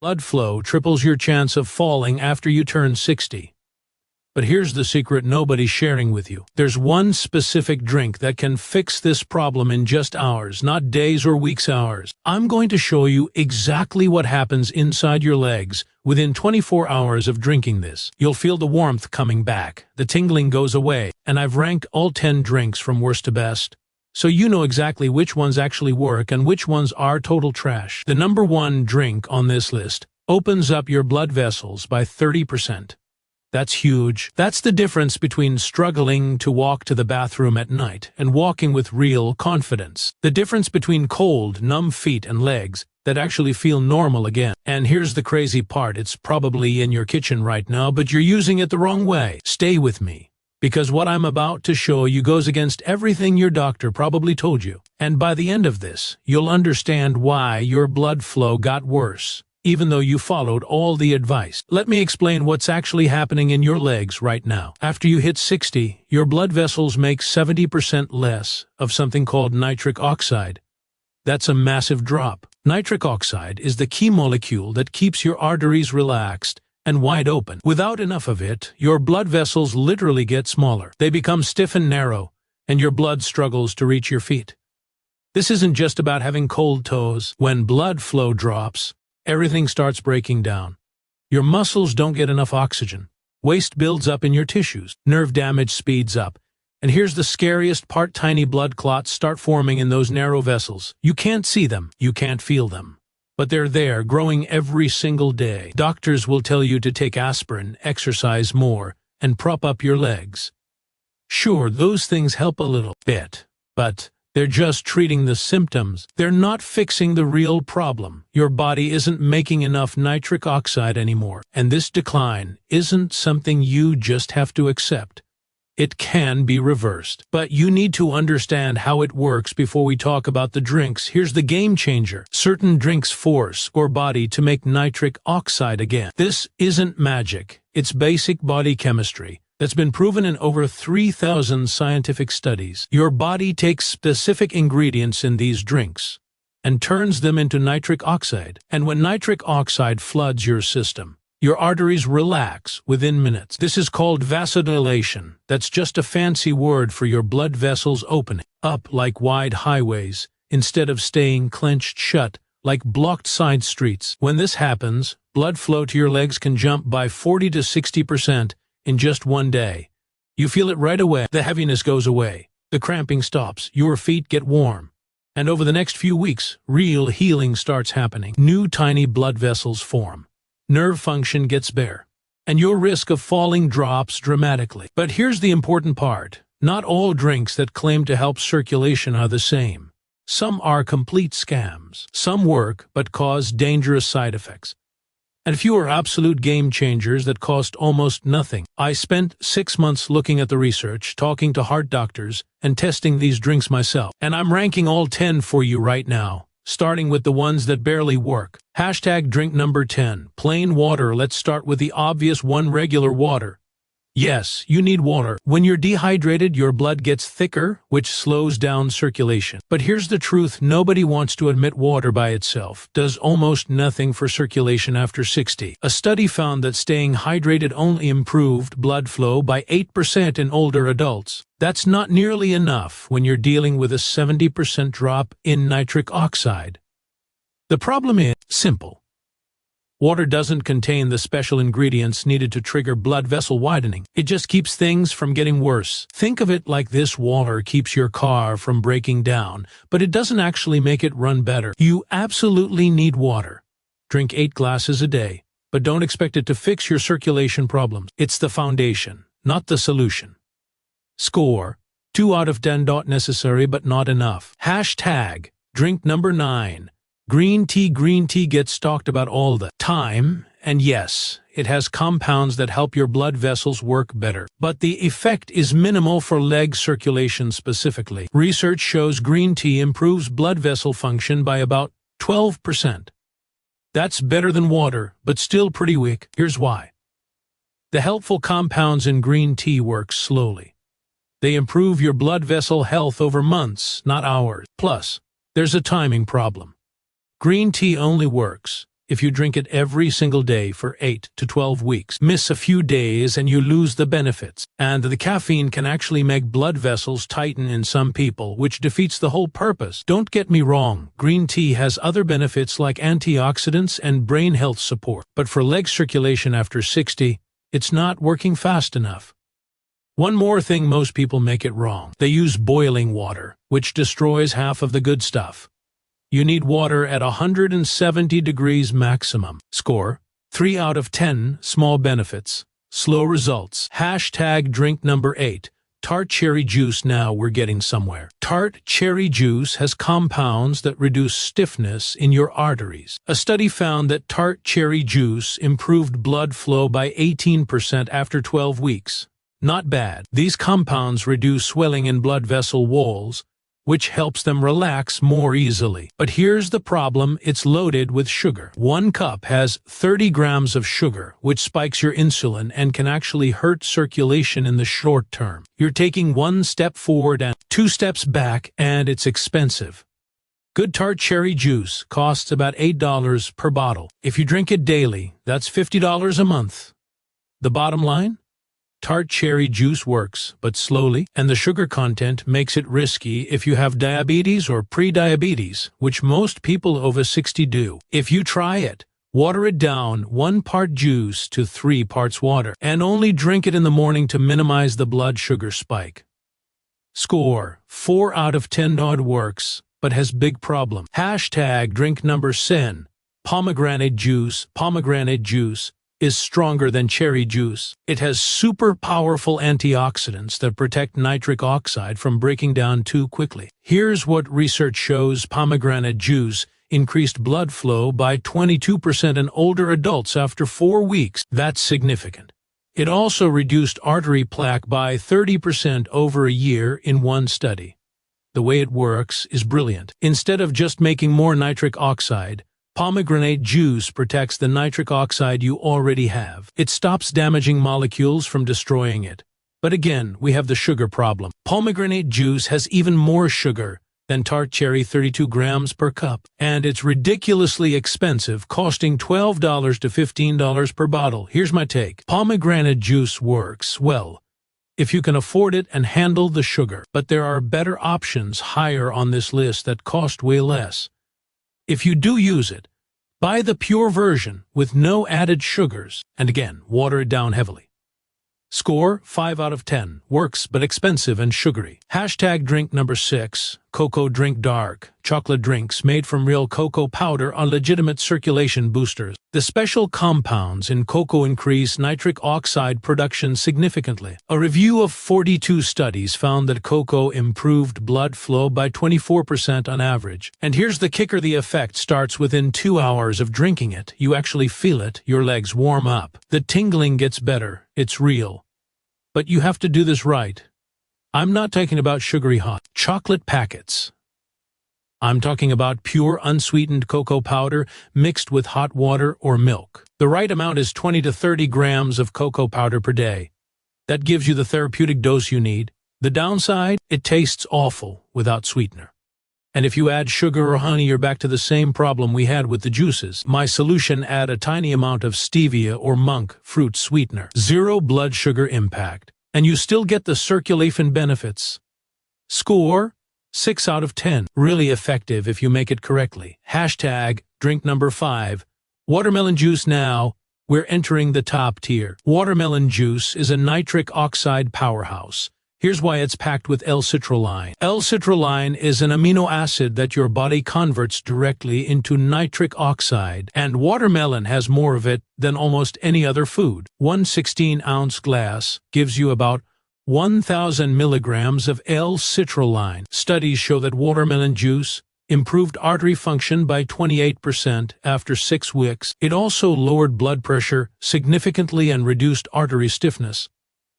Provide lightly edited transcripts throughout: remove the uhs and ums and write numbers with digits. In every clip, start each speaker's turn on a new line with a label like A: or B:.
A: Blood flow triples your chance of falling after you turn 60. But here's the secret nobody's sharing with you. There's one specific drink that can fix this problem in just hours, not days or weeks, hours. I'm going to show you exactly what happens inside your legs within 24 hours of drinking this. You'll feel the warmth coming back, the tingling goes away, and I've ranked all 10 drinks from worst to best, so you know exactly which ones actually work and which ones are total trash. The number 1 drink on this list opens up your blood vessels by 30%. That's huge. That's the difference between struggling to walk to the bathroom at night and walking with real confidence. The difference between cold, numb feet and legs that actually feel normal again. And here's the crazy part. It's probably in your kitchen right now, but you're using it the wrong way. Stay with me, because what I'm about to show you goes against everything your doctor probably told you. And by the end of this, you'll understand why your blood flow got worse, even though you followed all the advice. Let me explain what's actually happening in your legs right now. After you hit 60, your blood vessels make 70% less of something called nitric oxide. That's a massive drop. Nitric oxide is the key molecule that keeps your arteries relaxed and wide open. Without enough of it, your blood vessels literally get smaller. They become stiff and narrow, and your blood struggles to reach your feet. This isn't just about having cold toes. When blood flow drops, everything starts breaking down. Your muscles don't get enough oxygen. Waste builds up in your tissues. Nerve damage speeds up. And here's the scariest part: tiny blood clots start forming in those narrow vessels. You can't see them, you can't feel them, but they're there, growing every single day. Doctors will tell you to take aspirin, exercise more, and prop up your legs. Sure, those things help a little bit, but they're just treating the symptoms. They're not fixing the real problem. Your body isn't making enough nitric oxide anymore, and this decline isn't something you just have to accept. It can be reversed. But you need to understand how it works before we talk about the drinks. Here's the game changer. Certain drinks force your body to make nitric oxide again. This isn't magic. It's basic body chemistry that's been proven in over 3,000 scientific studies. Your body takes specific ingredients in these drinks and turns them into nitric oxide. And when nitric oxide floods your system, your arteries relax within minutes. This is called vasodilation. That's just a fancy word for your blood vessels opening up like wide highways instead of staying clenched shut like blocked side streets. When this happens, blood flow to your legs can jump by 40 to 60% in just one day. You feel it right away. The heaviness goes away. The cramping stops. Your feet get warm. And over the next few weeks, real healing starts happening. New tiny blood vessels form. Nerve function gets better, and your risk of falling drops dramatically. But here's the important part. Not all drinks that claim to help circulation are the same. Some are complete scams. Some work but cause dangerous side effects. And a few are absolute game changers that cost almost nothing. I spent 6 months looking at the research, talking to heart doctors, and testing these drinks myself. And I'm ranking all 10 for you right now, starting with the ones that barely work. Drink number 10, plain water. Let's start with the obvious one: regular water. Yes, you need water. When you're dehydrated, your blood gets thicker, which slows down circulation. But here's the truth nobody wants to admit: water by itself does almost nothing for circulation after 60. A study found that staying hydrated only improved blood flow by 8% in older adults. That's not nearly enough when you're dealing with a 70% drop in nitric oxide. The problem is simple. Water doesn't contain the special ingredients needed to trigger blood vessel widening. It just keeps things from getting worse. Think of it like this: water keeps your car from breaking down, but it doesn't actually make it run better. You absolutely need water. Drink 8 glasses a day, but don't expect it to fix your circulation problems. It's the foundation, not the solution. Score: 2 out of 10. Necessary but not enough. Drink number 9. Green tea. Green tea gets talked about all the time, and yes, it has compounds that help your blood vessels work better. But the effect is minimal for leg circulation specifically. Research shows green tea improves blood vessel function by about 12%. That's better than water, but still pretty weak. Here's why. The helpful compounds in green tea work slowly. They improve your blood vessel health over months, not hours. Plus, there's a timing problem. Green tea only works if you drink it every single day for 8 to 12 weeks. Miss a few days and you lose the benefits. And the caffeine can actually make blood vessels tighten in some people, which defeats the whole purpose. Don't get me wrong, green tea has other benefits like antioxidants and brain health support. But for leg circulation after 60, it's not working fast enough. One more thing, most people make it wrong. They use boiling water, which destroys half of the good stuff. You need water at 170 degrees maximum. Score: 3 out of 10. Small benefits, slow results. Drink number 8. Tart Cherry Juice. Now we're getting somewhere. Tart Cherry Juice has compounds that reduce stiffness in your arteries. A study found that Tart Cherry Juice improved blood flow by 18% after 12 weeks. Not bad. These compounds reduce swelling in blood vessel walls, which helps them relax more easily. But here's the problem: it's loaded with sugar. 1 cup has 30 grams of sugar, which spikes your insulin and can actually hurt circulation in the short term. You're taking 1 step forward and 2 steps back, and it's expensive. Good Tart Cherry Juice costs about $8 per bottle. If you drink it daily, that's $50 a month. The bottom line? Tart Cherry Juice works, but slowly, and the sugar content makes it risky if you have diabetes or pre-diabetes, which most people over 60 do. If you try it, water it down 1 part juice to 3 parts water, and only drink it in the morning to minimize the blood sugar spike. Score: 4 out of 10. Odd works, but has big problem. Drink number 10. Pomegranate Juice. Pomegranate Juice is stronger than cherry juice. It has super powerful antioxidants that protect nitric oxide from breaking down too quickly. Here's what research shows: pomegranate juice increased blood flow by 22% in older adults after 4 weeks. That's significant. It also reduced artery plaque by 30% over a year in one study. The way it works is brilliant. Instead of just making more nitric oxide, pomegranate juice protects the nitric oxide you already have. It stops damaging molecules from destroying it. But again, we have the sugar problem. Pomegranate juice has even more sugar than Tart Cherry, 32 grams per cup. And it's ridiculously expensive, costing $12 to $15 per bottle. Here's my take. Pomegranate juice works well if you can afford it and handle the sugar. But there are better options higher on this list that cost way less. If you do use it, buy the pure version with no added sugars, and again, water it down heavily. Score: 5 out of 10. Works, but expensive and sugary. Drink number 6. Cocoa Drink. Dark chocolate drinks made from real cocoa powder are legitimate circulation boosters. The special compounds in cocoa increase nitric oxide production significantly. A review of 42 studies found that cocoa improved blood flow by 24% on average. And here's the kicker: the effect starts within 2 hours of drinking it. You actually feel it. Your legs warm up. The tingling gets better. It's real. But you have to do this right. I'm not talking about sugary hot chocolate packets. I'm talking about pure unsweetened cocoa powder mixed with hot water or milk. The right amount is 20 to 30 grams of cocoa powder per day. That gives you the therapeutic dose you need. The downside? It tastes awful without sweetener. And if you add sugar or honey, you're back to the same problem we had with the juices. My solution: add a tiny amount of stevia or monk fruit sweetener. 0 blood sugar impact, and you still get the circulation benefits. Score: 6 out of 10. Really effective if you make it correctly. Drink number 5. Watermelon juice. Now we're entering the top tier. Watermelon juice is a nitric oxide powerhouse. Here's why it's packed with L-citrulline. L-citrulline is an amino acid that your body converts directly into nitric oxide, and watermelon has more of it than almost any other food. 1 16-ounce glass gives you about 1,000 milligrams of L-citrulline. Studies show that watermelon juice improved artery function by 28% after 6 weeks. It also lowered blood pressure significantly and reduced artery stiffness.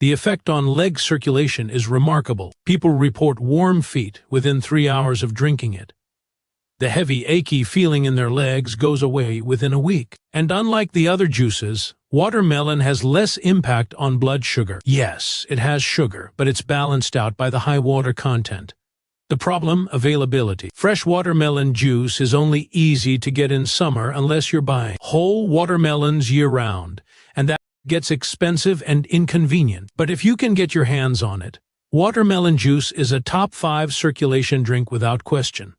A: The effect on leg circulation is remarkable. People report warm feet within 3 hours of drinking it. The heavy, achy feeling in their legs goes away within a week. And unlike the other juices, watermelon has less impact on blood sugar. Yes, it has sugar, but it's balanced out by the high water content. The problem: availability. Fresh watermelon juice is only easy to get in summer unless you're buying whole watermelons year-round, and that gets expensive and inconvenient. But if you can get your hands on it, watermelon juice is a top 5 circulation drink without question.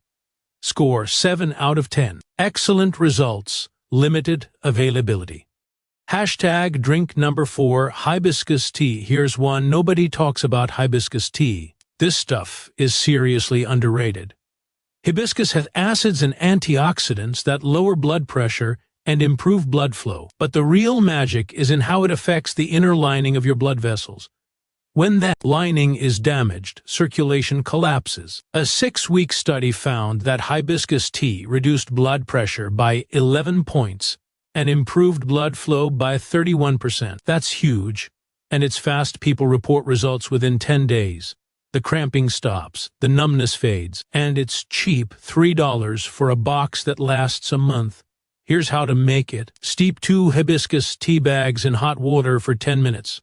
A: Score 7 out of 10. Excellent results, limited availability. Hashtag drink number 4, hibiscus tea. Here's one: nobody talks about hibiscus tea. This stuff is seriously underrated. Hibiscus has acids and antioxidants that lower blood pressure and improve blood flow, but the real magic is in how it affects the inner lining of your blood vessels. When that lining is damaged, circulation collapses. A 6-week study found that hibiscus tea reduced blood pressure by 11 points and improved blood flow by 31%. That's huge, and it's fast. People report results within 10 days. The cramping stops, the numbness fades, and it's cheap: $3 for a box that lasts a month. Here's how to make it. Steep 2 hibiscus tea bags in hot water for 10 minutes.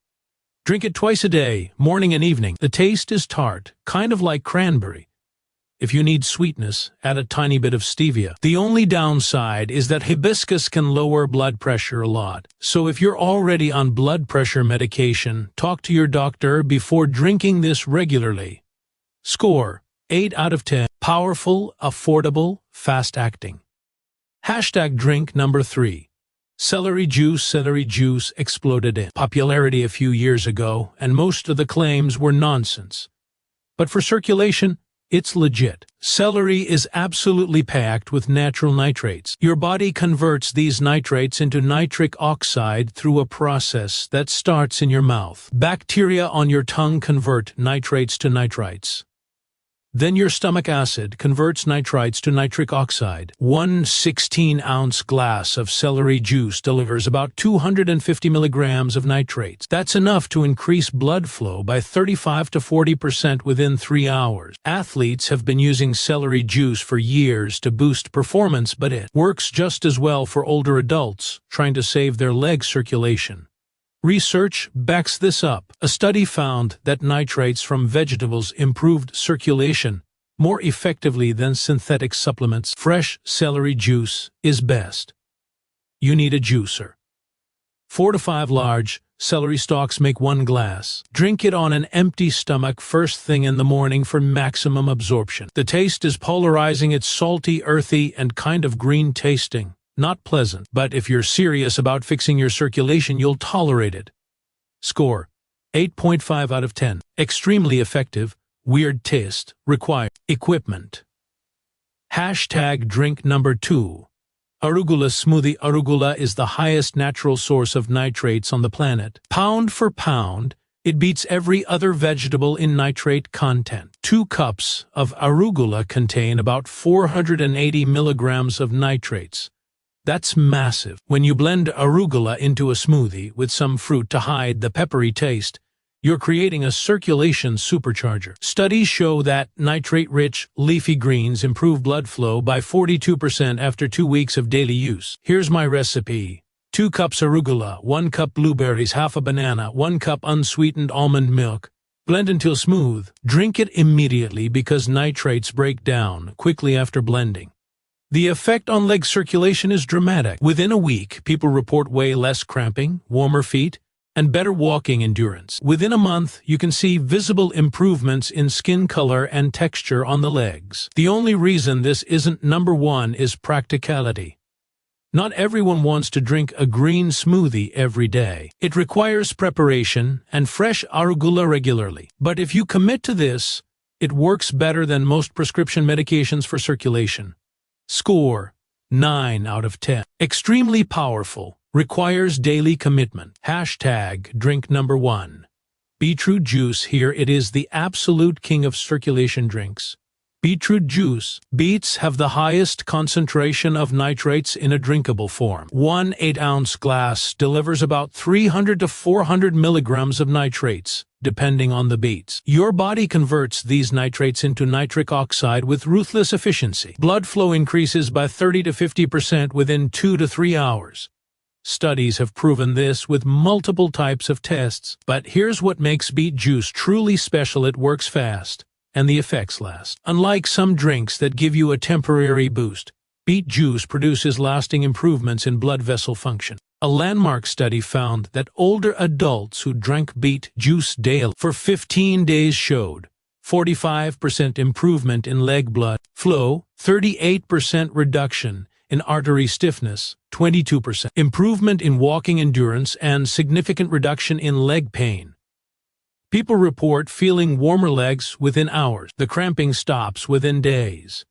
A: Drink it twice a day, morning and evening. The taste is tart, kind of like cranberry. If you need sweetness, add a tiny bit of stevia. The only downside is that hibiscus can lower blood pressure a lot. So if you're already on blood pressure medication, talk to your doctor before drinking this regularly. Score 8 out of 10. Powerful, affordable, fast-acting. Hashtag drink number 3. Celery juice. Celery juice exploded in popularity a few years ago, and most of the claims were nonsense. But for circulation, it's legit. Celery is absolutely packed with natural nitrates. Your body converts these nitrates into nitric oxide through a process that starts in your mouth. Bacteria on your tongue convert nitrates to nitrites. Then your stomach acid converts nitrites to nitric oxide. One 16-ounce glass of celery juice delivers about 250 milligrams of nitrates. That's enough to increase blood flow by 35 to 40% within 3 hours. Athletes have been using celery juice for years to boost performance, but it works just as well for older adults trying to save their leg circulation. Research backs this up. A study found that nitrates from vegetables improved circulation more effectively than synthetic supplements. Fresh celery juice is best. You need a juicer. 4 to 5 large celery stalks make 1 glass. Drink it on an empty stomach first thing in the morning for maximum absorption. The taste is polarizing. It's salty, earthy, and kind of green tasting. Not pleasant, but if you're serious about fixing your circulation, you'll tolerate it. Score 8.5 out of 10. Extremely effective, weird taste, required equipment. Hashtag drink number 2. Arugula Smoothie. Arugula is the highest natural source of nitrates on the planet. Pound for pound, it beats every other vegetable in nitrate content. 2 cups of arugula contain about 480 milligrams of nitrates. That's massive. When you blend arugula into a smoothie with some fruit to hide the peppery taste, you're creating a circulation supercharger. Studies show that nitrate-rich leafy greens improve blood flow by 42% after 2 weeks of daily use. Here's my recipe. 2 cups arugula, 1 cup blueberries, half a banana, 1 cup unsweetened almond milk. Blend until smooth. Drink it immediately because nitrates break down quickly after blending. The effect on leg circulation is dramatic. Within a week, people report way less cramping, warmer feet, and better walking endurance. Within a month, you can see visible improvements in skin color and texture on the legs. The only reason this isn't number 1 is practicality. Not everyone wants to drink a green smoothie every day. It requires preparation and fresh arugula regularly. But if you commit to this, it works better than most prescription medications for circulation. Score 9 out of 10. Extremely powerful, requires daily commitment. Hashtag drink number 1. Beetroot juice. Here it is, the absolute king of circulation drinks. Beetroot juice. Beets have the highest concentration of nitrates in a drinkable form. 1 8-ounce glass delivers about 300 to 400 milligrams of nitrates, depending on the beets. Your body converts these nitrates into nitric oxide with ruthless efficiency. Blood flow increases by 30 to 50% within 2 to 3 hours. Studies have proven this with multiple types of tests, but here's what makes beet juice truly special. It works fast and the effects last. Unlike some drinks that give you a temporary boost, beet juice produces lasting improvements in blood vessel function. A landmark study found that older adults who drank beet juice daily for 15 days showed 45% improvement in leg blood flow, 38% reduction in artery stiffness, 22% improvement in walking endurance, and significant reduction in leg pain. People report feeling warmer legs within hours. The cramping stops within days.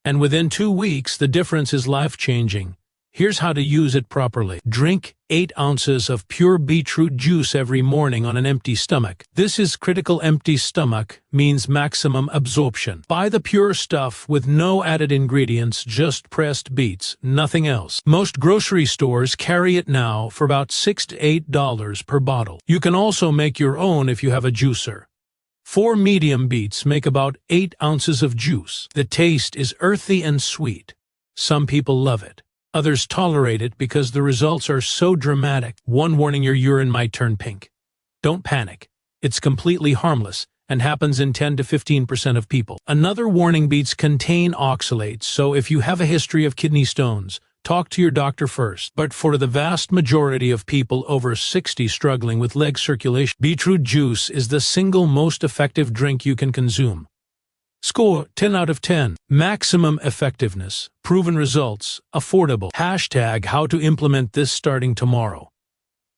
A: And within 2 weeks, the difference is life-changing. Here's how to use it properly. Drink 8 ounces of pure beetroot juice every morning on an empty stomach. This is critical. Empty stomach means maximum absorption. Buy the pure stuff with no added ingredients, just pressed beets, nothing else. Most grocery stores carry it now for about $6 to $8 per bottle. You can also make your own if you have a juicer. 4 medium beets make about 8 ounces of juice. The taste is earthy and sweet. Some people love it. Others tolerate it because the results are so dramatic. One warning: your urine might turn pink. Don't panic. It's completely harmless and happens in 10 to 15% of people. Another warning: beets contain oxalates, so if you have a history of kidney stones, talk to your doctor first. But for the vast majority of people over 60 struggling with leg circulation, beetroot juice is the single most effective drink you can consume. Score 10 out of 10. Maximum effectiveness, proven results, affordable. # how to implement this starting tomorrow.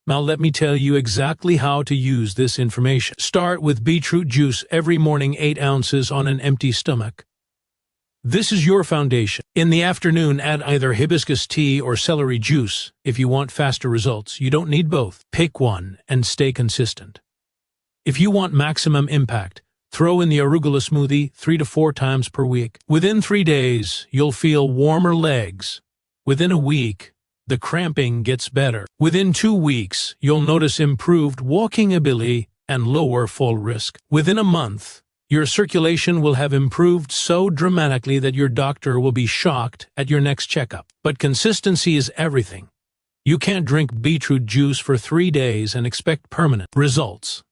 A: Now let me tell you exactly how to use this information. Start with beetroot juice every morning, 8 ounces on an empty stomach. This is your foundation. In the afternoon, add either hibiscus tea or celery juice. If you want faster results, you don't need both. Pick one and stay consistent. If you want maximum impact, throw in the Arugula Smoothie 3 to 4 times per week. Within 3 days, you'll feel warmer legs. Within a week, the cramping gets better. Within 2 weeks, you'll notice improved walking ability and lower fall risk. Within a month, your circulation will have improved so dramatically that your doctor will be shocked at your next checkup. But consistency is everything. You can't drink beetroot juice for 3 days and expect permanent results.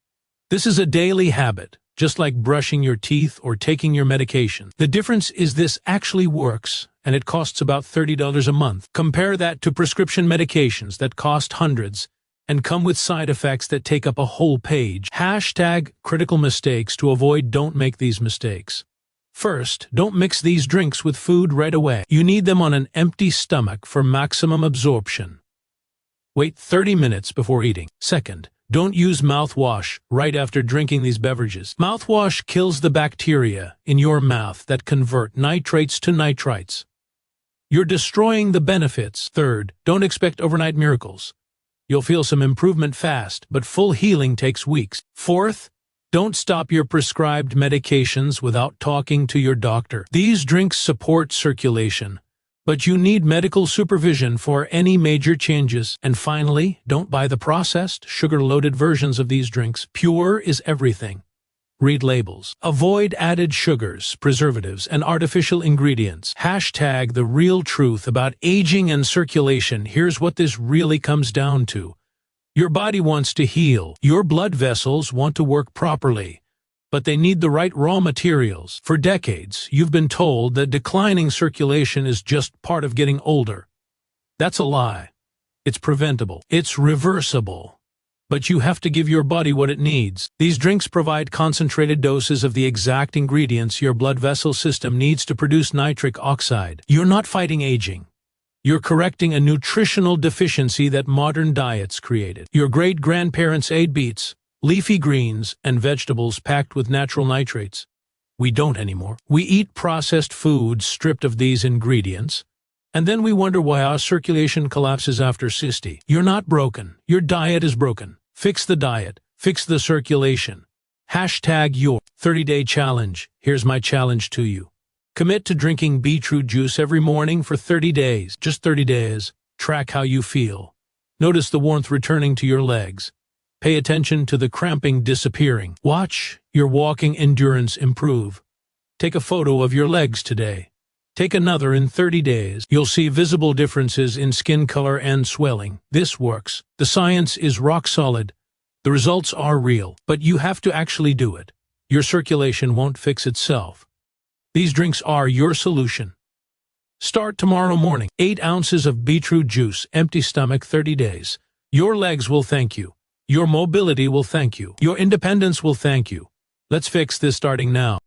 A: This is a daily habit, just like brushing your teeth or taking your medication. The difference is this actually works, and it costs about $30 a month. Compare that to prescription medications that cost hundreds and come with side effects that take up a whole page. # critical mistakes to avoid. Don't make these mistakes. First, don't mix these drinks with food right away. You need them on an empty stomach for maximum absorption. Wait 30 minutes before eating. Second, don't use mouthwash right after drinking these beverages. Mouthwash kills the bacteria in your mouth that convert nitrates to nitrites. You're destroying the benefits. Third, don't expect overnight miracles. You'll feel some improvement fast, but full healing takes weeks. Fourth, don't stop your prescribed medications without talking to your doctor. These drinks support circulation, but you need medical supervision for any major changes. And finally, don't buy the processed, sugar-loaded versions of these drinks. Pure is everything. Read labels. Avoid added sugars, preservatives, and artificial ingredients. # the real truth about aging and circulation. Here's what this really comes down to. Your body wants to heal. Your blood vessels want to work properly, but they need the right raw materials. For decades, you've been told that declining circulation is just part of getting older. That's a lie. It's preventable. It's reversible. But you have to give your body what it needs. These drinks provide concentrated doses of the exact ingredients your blood vessel system needs to produce nitric oxide. You're not fighting aging. You're correcting a nutritional deficiency that modern diets created. Your great-grandparents ate beets, leafy greens, and vegetables packed with natural nitrates. We don't anymore. We eat processed foods stripped of these ingredients, and then we wonder why our circulation collapses after 60. You're not broken. Your diet is broken. Fix the diet. Fix the circulation. # your 30-day challenge. Here's my challenge to you. Commit to drinking beetroot juice every morning for 30 days. Just 30 days. Track how you feel. Notice the warmth returning to your legs. Pay attention to the cramping disappearing. Watch your walking endurance improve. Take a photo of your legs today. Take another in 30 days. You'll see visible differences in skin color and swelling. This works. The science is rock solid. The results are real, but you have to actually do it. Your circulation won't fix itself. These drinks are your solution. Start tomorrow morning. 8 ounces of beetroot juice, empty stomach, 30 days. Your legs will thank you. Your mobility will thank you. Your independence will thank you. Let's fix this starting now.